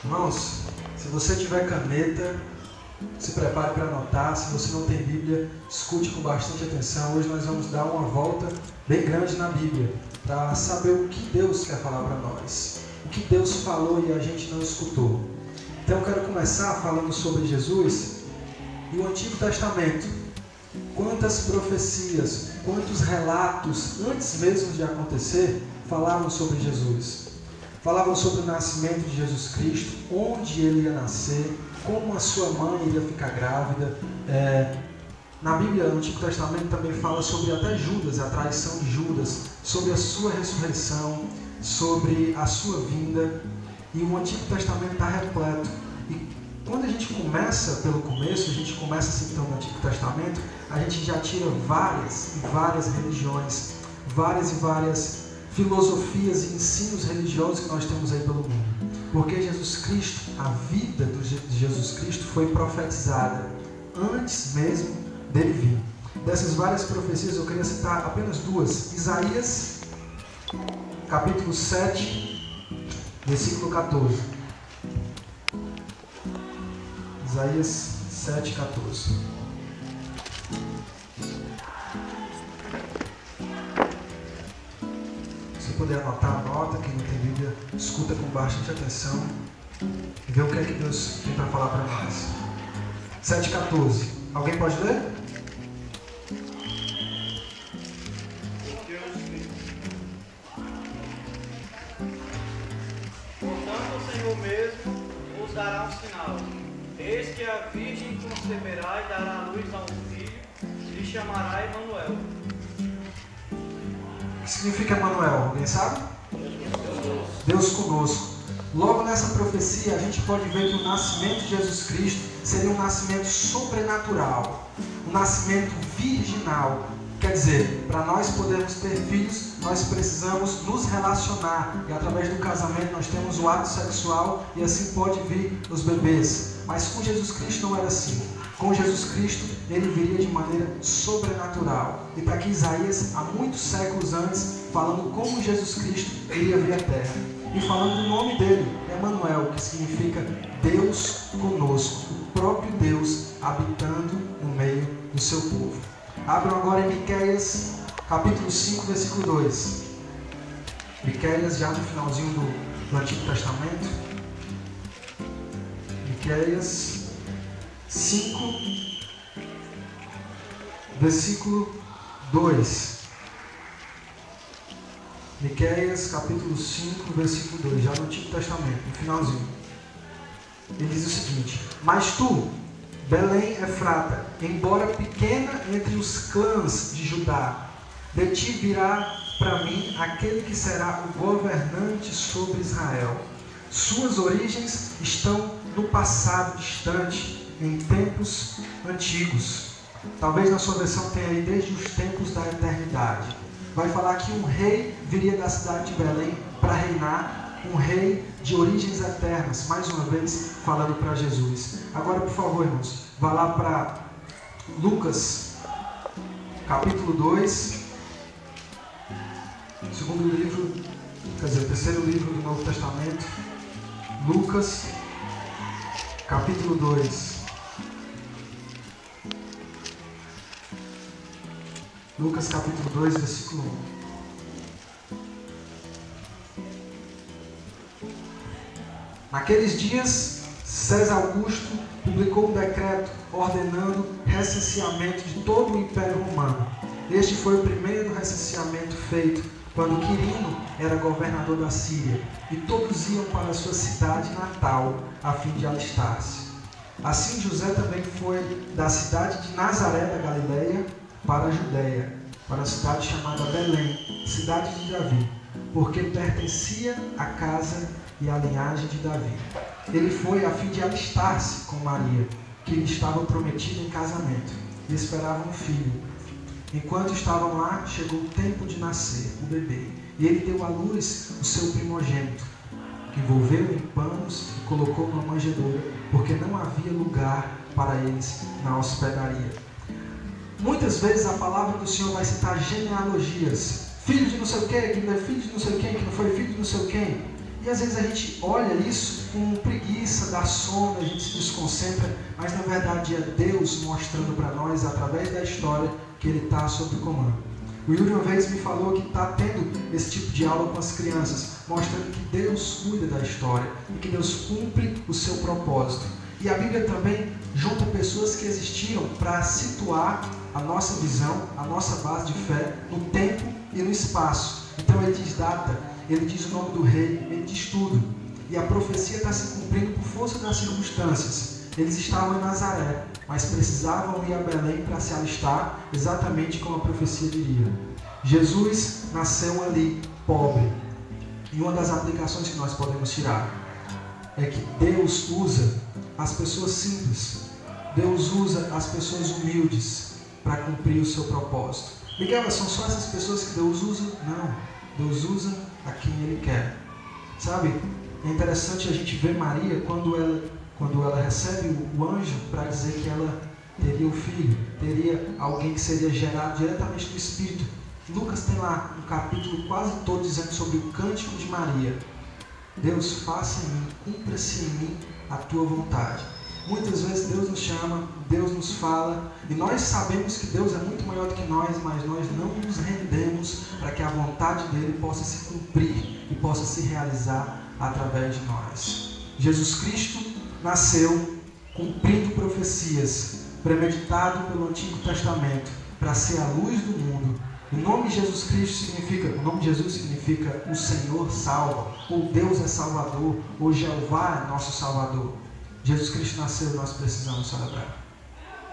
Irmãos, se você tiver caneta, se prepare para anotar. Se você não tem Bíblia, escute com bastante atenção. Hoje nós vamos dar uma volta bem grande na Bíblia para saber o que Deus quer falar para nós, o que Deus falou e a gente não escutou. Então eu quero começar falando sobre Jesus e o Antigo Testamento. Quantas profecias, quantos relatos, antes mesmo de acontecer, falavam sobre Jesus. Falavam sobre o nascimento de Jesus Cristo, onde ele ia nascer, como a sua mãe iria ficar grávida. Na Bíblia, no Antigo Testamento, também fala sobre até Judas, a traição de Judas, sobre a sua ressurreição, sobre a sua vinda. E o Antigo Testamento está repleto. E quando a gente começa pelo começo, a gente começa assim, então, no Antigo Testamento, a gente já tira várias e várias religiões, várias e várias filosofias e ensinos religiosos que nós temos aí pelo mundo. Porque Jesus Cristo, a vida de Jesus Cristo foi profetizada antes mesmo dele vir. Dessas várias profecias eu queria citar apenas duas. Isaías, capítulo 7, versículo 14. Isaías 7, 14. Se puder anotar, anota. Quem não tem Bíblia, escuta com bastante atenção e vê o que é que Deus tem para falar para nós. 7,14. Alguém pode ler? Portanto, o Senhor mesmo vos dará um sinal. Eis que a virgem conceberá e dará à luz a um filho, e lhe chamará Emanuel. O que significa Emanuel? Alguém sabe? Deus conosco. Logo nessa profecia a gente pode ver que o nascimento de Jesus Cristo seria um nascimento sobrenatural, um nascimento virginal. Quer dizer, para nós podermos ter filhos, nós precisamos nos relacionar. E através do casamento nós temos o ato sexual e assim pode vir os bebês. Mas com Jesus Cristo não era assim. Com Jesus Cristo, ele viria de maneira sobrenatural. E está aqui Isaías, há muitos séculos antes, falando como Jesus Cristo iria vir à terra. E falando do nome dele, Emanuel, que significa Deus conosco. O próprio Deus habitando no meio do seu povo. Abram agora em Miqueias, capítulo 5, versículo 2. Miqueias, já no finalzinho do Antigo Testamento. Miqueias 5, versículo 2. Miqueias, capítulo 5, versículo 2, já no Antigo Testamento, no finalzinho. Ele diz o seguinte: Mas tu, Belém Efrata, embora pequena entre os clãs de Judá, de ti virá para mim aquele que será o governante sobre Israel. Suas origens estão no passado distante, em tempos antigos. Talvez na sua versão tenha aí desde os tempos da eternidade. Vai falar que um rei viria da cidade de Belém para reinar, um rei de origens eternas, mais uma vez falando para Jesus. Agora, por favor, irmãos, vá lá para Lucas, capítulo 2, segundo livro, quer dizer, o terceiro livro do Novo Testamento. Lucas, capítulo 2. Lucas, capítulo 2, versículo 1. Naqueles dias, César Augusto publicou um decreto ordenando recenseamento de todo o Império Romano. Este foi o primeiro recenseamento feito quando Quirino era governador da Síria, e todos iam para a sua cidade natal a fim de alistar-se. Assim José também foi da cidade de Nazaré da Galileia para a Judéia, para a cidade chamada Belém, cidade de Davi, porque pertencia à casa e à linhagem de Davi. Ele foi a fim de alistar-se com Maria, que lhe estava prometida em casamento, e esperava um filho. Enquanto estavam lá, chegou o tempo de nascer o bebê, e ele deu à luz o seu primogênito, que envolveu em panos e colocou numa manjedoura, porque não havia lugar para eles na hospedaria. Muitas vezes a palavra do Senhor vai citar genealogias. Filho de não sei o quem, que não é filho de não sei quem, que não foi filho de não sei quem. E E às vezes a gente olha isso com preguiça, dá sono, a gente se desconcentra, mas na verdade é Deus mostrando para nós, através da história, que Ele está sob o comando. O Yuri uma vez me falou que está tendo esse tipo de aula com as crianças, mostrando que Deus cuida da história e que Deus cumpre o seu propósito. E a Bíblia também junta pessoas que existiram para situar a nossa visão, a nossa base de fé no tempo e no espaço. Então ele diz data, ele diz o nome do rei, ele diz tudo. E a profecia está se cumprindo por força das circunstâncias. Eles estavam em Nazaré, mas precisavam ir a Belém para se alistar, exatamente como a profecia diria. Jesus nasceu ali, pobre. E uma das aplicações que nós podemos tirar é que Deus usa as pessoas simples. Deus usa as pessoas humildes para cumprir o seu propósito. Miguel, são só essas pessoas que Deus usa? Não. Deus usa a quem Ele quer. Sabe, é interessante a gente ver Maria quando ela recebe o anjo para dizer que ela teria o filho, teria alguém que seria gerado diretamente do Espírito. Lucas tem lá um capítulo quase todo dizendo sobre o cântico de Maria. Deus, faça em mim, cumpra-se em mim a tua vontade. Muitas vezes Deus nos chama, Deus nos fala, e nós sabemos que Deus é muito maior do que nós, mas nós não nos rendemos para que a vontade dele possa se cumprir e possa se realizar através de nós. Jesus Cristo nasceu cumprindo profecias, premeditado pelo Antigo Testamento, para ser a luz do mundo. O nome de Jesus significa o Senhor salva, ou Deus é Salvador, ou Jeová é nosso Salvador. Jesus Cristo nasceu e nós precisamos celebrar.